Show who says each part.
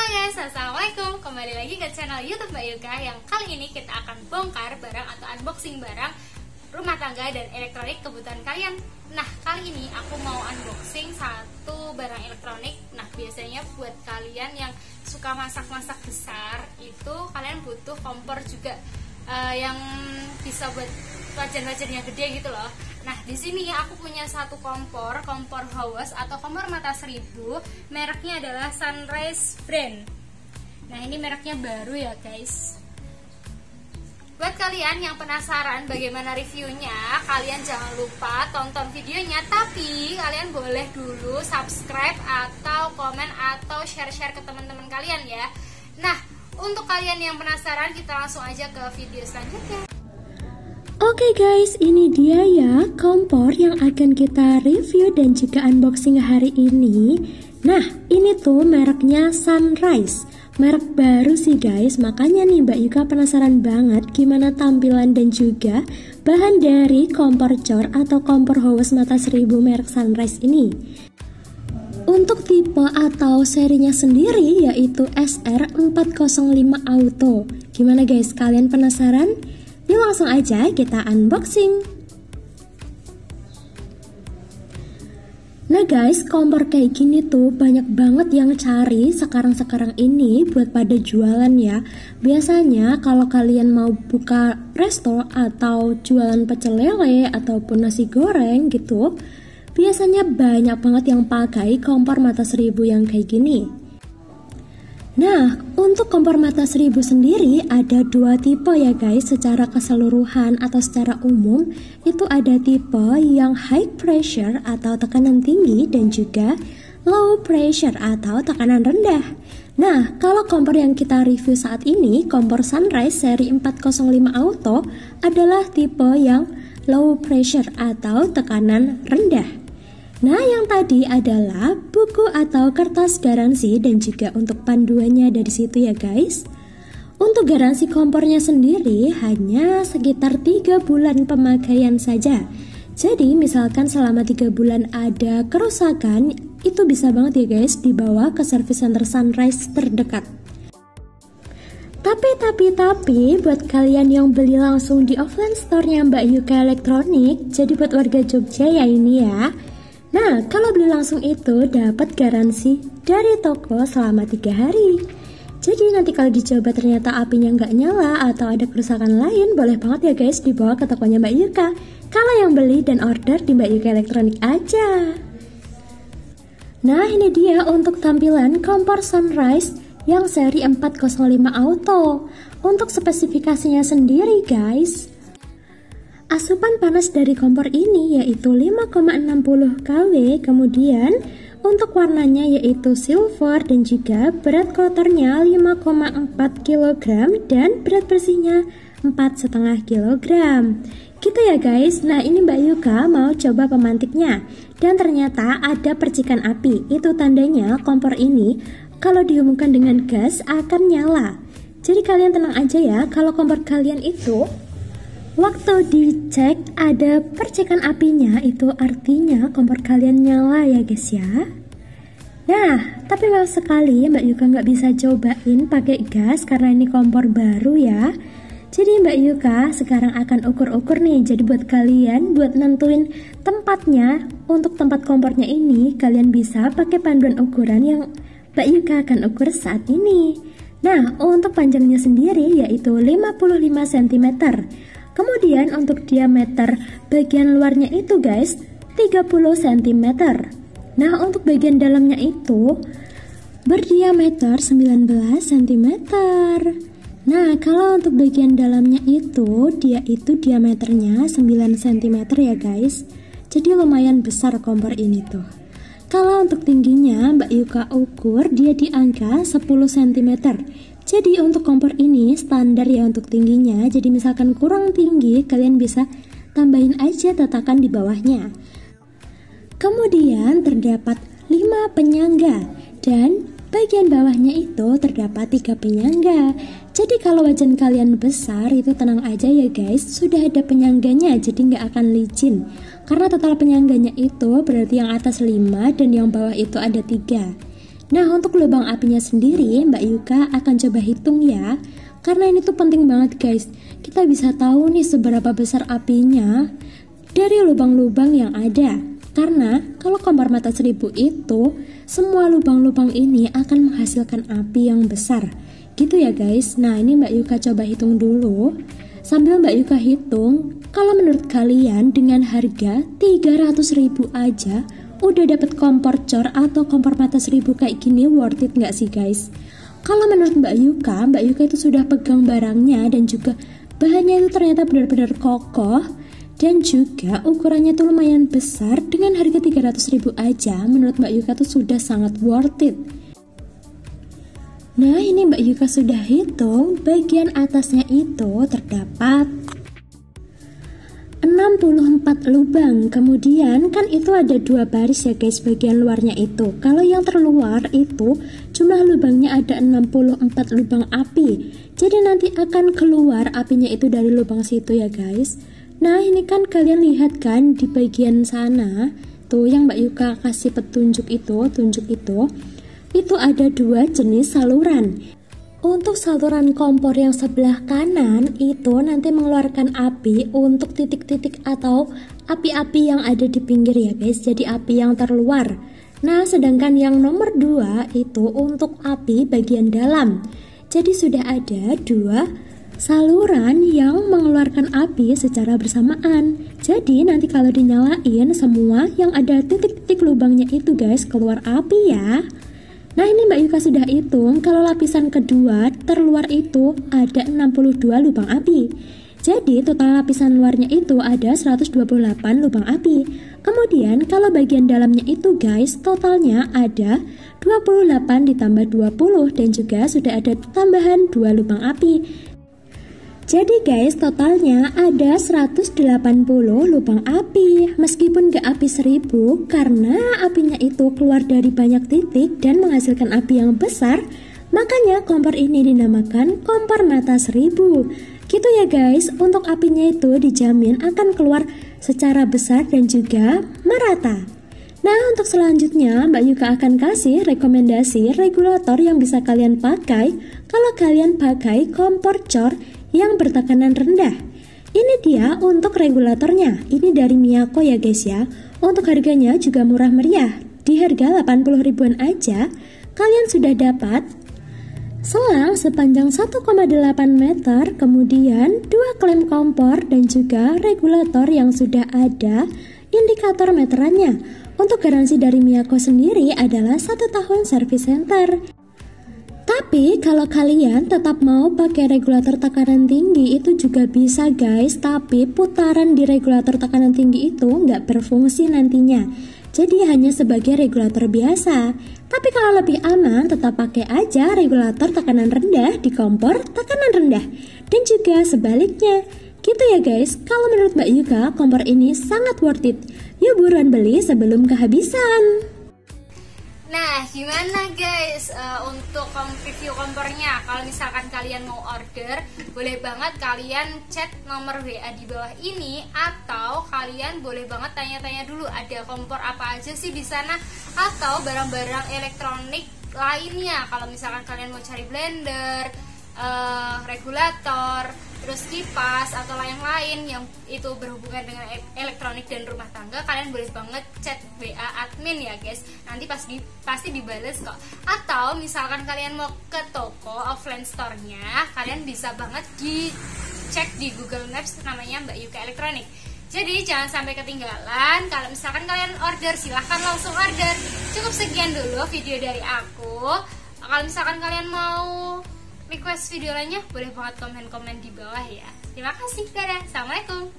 Speaker 1: guys, assalamualaikum. Kembali lagi ke channel YouTube Mbak Yuka. Yang kali ini kita akan bongkar barang atau unboxing barang rumah tangga dan elektronik kebutuhan kalian. Nah, kali ini aku mau unboxing satu barang elektronik. Nah, biasanya buat kalian yang suka masak-masak besar, itu kalian butuh kompor juga yang bisa buat wajan-wajan yang gede gitu loh. Nah, di sini aku punya satu kompor Hawas atau kompor mata 1000. Mereknya adalah Sunrise brand. Nah, ini mereknya baru ya guys. Buat kalian yang penasaran bagaimana reviewnya, kalian jangan lupa tonton videonya. Tapi kalian boleh dulu subscribe atau komen atau share-share ke teman-teman kalian ya. Nah, untuk kalian yang penasaran, kita langsung aja ke video selanjutnya.
Speaker 2: Oke guys, ini dia ya kompor yang akan kita review dan juga unboxing hari ini. Nah, ini tuh mereknya Sunrise. Merek baru sih guys, makanya nih Mbak Yuka penasaran banget gimana tampilan dan juga bahan dari kompor cor atau kompor Hawas mata 1000 merek Sunrise ini. Untuk tipe atau serinya sendiri yaitu SR405 Auto. Gimana guys, kalian penasaran? Yuk langsung aja kita unboxing. Nah guys, kompor kayak gini tuh banyak banget yang cari sekarang ini buat pada jualan ya. Biasanya kalau kalian mau buka resto atau jualan pecel lele ataupun nasi goreng gitu, biasanya banyak banget yang pakai kompor mata 1000 yang kayak gini. Nah, untuk kompor mata 1000 sendiri ada dua tipe ya guys. Secara keseluruhan atau secara umum itu ada tipe yang high pressure atau tekanan tinggi dan juga low pressure atau tekanan rendah. Nah, kalau kompor yang kita review saat ini, kompor Sunrise seri 405 Auto adalah tipe yang low pressure atau tekanan rendah. Nah, yang tadi adalah buku atau kertas garansi dan juga untuk panduannya dari situ ya guys. Untuk garansi kompornya sendiri hanya sekitar 3 bulan pemakaian saja. Jadi misalkan selama 3 bulan ada kerusakan, itu bisa banget ya guys dibawa ke service center Sunrise terdekat. Tapi buat kalian yang beli langsung di offline store-nya Mbak Yuka Elektronik, jadi buat warga Jogja ya ini ya. Nah, kalau beli langsung itu dapat garansi dari toko selama 3 hari. Jadi nanti kalau dicoba ternyata apinya nggak nyala atau ada kerusakan lain, boleh banget ya guys dibawa ke tokonya Mbak Yuka. Kalau yang beli dan order di Mbak Yuka Elektronik aja. Nah, ini dia untuk tampilan kompor Sunrise yang seri 405 Auto. Untuk spesifikasinya sendiri guys, asupan panas dari kompor ini yaitu 5,60 kW, kemudian untuk warnanya yaitu silver dan juga berat kotornya 5,4 kg dan berat bersihnya 4,5 kg. Gitu ya guys. Nah, ini Mbak Yuka mau coba pemantiknya dan ternyata ada percikan api. Itu tandanya kompor ini kalau dihubungkan dengan gas akan nyala. Jadi kalian tenang aja ya, kalau kompor kalian itu waktu dicek ada percikan apinya, itu artinya kompor kalian nyala ya guys ya. Nah, tapi maaf sekali Mbak Yuka nggak bisa cobain pakai gas karena ini kompor baru ya. Jadi Mbak Yuka sekarang akan ukur-ukur nih. Jadi buat kalian buat nentuin tempatnya, untuk tempat kompornya ini kalian bisa pakai panduan ukuran yang Mbak Yuka akan ukur saat ini. Nah, untuk panjangnya sendiri yaitu 55 cm. Kemudian untuk diameter bagian luarnya itu guys 30 cm. Nah, untuk bagian dalamnya itu berdiameter 19 cm. Nah, kalau untuk bagian dalamnya itu dia itu diameternya 9 cm ya guys. Jadi lumayan besar kompor ini tuh. Kalau untuk tingginya Mbak Yuka ukur dia di angka 10 cm. Jadi untuk kompor ini standar ya untuk tingginya. Jadi misalkan kurang tinggi, kalian bisa tambahin aja tatakan di bawahnya. Kemudian terdapat 5 penyangga dan bagian bawahnya itu terdapat 3 penyangga. Jadi kalau wajan kalian besar itu tenang aja ya guys, sudah ada penyangganya jadi nggak akan licin. Karena total penyangganya itu berarti yang atas 5 dan yang bawah itu ada 3. Nah, untuk lubang apinya sendiri, Mbak Yuka akan coba hitung ya. Karena ini tuh penting banget guys. Kita bisa tahu nih seberapa besar apinya dari lubang-lubang yang ada. Karena kalau kompor mata 1000 itu, semua lubang-lubang ini akan menghasilkan api yang besar. Gitu ya guys. Nah, ini Mbak Yuka coba hitung dulu. Sambil Mbak Yuka hitung, kalau menurut kalian dengan harga 300.000 aja udah dapat kompor cor atau kompor mata 1000 kayak gini, worth it nggak sih guys? Kalau menurut Mbak Yuka itu sudah pegang barangnya dan juga bahannya itu ternyata benar-benar kokoh dan juga ukurannya tuh lumayan besar. Dengan harga 300.000 aja, menurut Mbak Yuka tuh sudah sangat worth it. Nah, ini Mbak Yuka sudah hitung, bagian atasnya itu terdapat 64 lubang. Kemudian kan itu ada 2 baris ya guys bagian luarnya itu. Kalau yang terluar itu jumlah lubangnya ada 64 lubang api. Jadi nanti akan keluar apinya itu dari lubang situ ya guys. Nah, ini kan kalian lihat kan di bagian sana tuh yang Mbak Yuka kasih petunjuk itu ada 2 jenis saluran. Untuk saluran kompor yang sebelah kanan itu nanti mengeluarkan api untuk titik-titik atau api-api yang ada di pinggir ya guys, jadi api yang terluar. Nah, sedangkan yang nomor 2 itu untuk api bagian dalam. Jadi sudah ada 2 saluran yang mengeluarkan api secara bersamaan. Jadi nanti kalau dinyalain semua yang ada titik-titik lubangnya itu guys keluar api ya. Nah, ini Mbak Yuka sudah hitung, kalau lapisan kedua terluar itu ada 62 lubang api. Jadi total lapisan luarnya itu ada 128 lubang api. Kemudian kalau bagian dalamnya itu guys, totalnya ada 28 ditambah 20 dan juga sudah ada tambahan 2 lubang api. Jadi guys, totalnya ada 180 lubang api. Meskipun gak api 1000, karena apinya itu keluar dari banyak titik dan menghasilkan api yang besar, makanya kompor ini dinamakan kompor mata 1000. Gitu ya guys, untuk apinya itu dijamin akan keluar secara besar dan juga merata. Nah, untuk selanjutnya Mbak Yuka akan kasih rekomendasi regulator yang bisa kalian pakai kalau kalian pakai kompor cor yang bertekanan rendah. Ini dia untuk regulatornya. Ini dari Miyako ya guys ya. Untuk harganya juga murah meriah. Di harga 80 ribuan aja kalian sudah dapat selang sepanjang 1,8 meter, kemudian 2 klem kompor dan juga regulator yang sudah ada indikator meterannya. Untuk garansi dari Miyako sendiri adalah 1 tahun service center. Tapi kalau kalian tetap mau pakai regulator tekanan tinggi itu juga bisa guys. Tapi putaran di regulator tekanan tinggi itu nggak berfungsi nantinya. Jadi hanya sebagai regulator biasa. Tapi kalau lebih aman tetap pakai aja regulator tekanan rendah di kompor tekanan rendah. Dan juga sebaliknya. Gitu ya guys. Kalau menurut Mbak Yuka kompor ini sangat worth it. Yuk buruan beli sebelum kehabisan.
Speaker 1: Nah, gimana guys untuk review kompornya? Kalau misalkan kalian mau order, boleh banget kalian chat nomor WA di bawah ini, atau kalian boleh banget tanya-tanya dulu ada kompor apa aja sih di sana, atau barang-barang elektronik lainnya. Kalau misalkan kalian mau cari blender, regulator, terus kipas atau yang lain yang itu berhubungan dengan elektronik dan rumah tangga, kalian boleh banget chat WA admin ya guys. Nanti pasti dibales kok. Atau misalkan kalian mau ke toko offline store-nya, kalian bisa banget dicek di Google Maps namanya Mbak Yuka Elektronik. Jadi jangan sampai ketinggalan. Kalau misalkan kalian order, silahkan langsung order. Cukup sekian dulu video dari aku. Kalau misalkan kalian mau request video lainnya, boleh banget komen-komen di bawah ya. Terima kasih, dadah, assalamualaikum.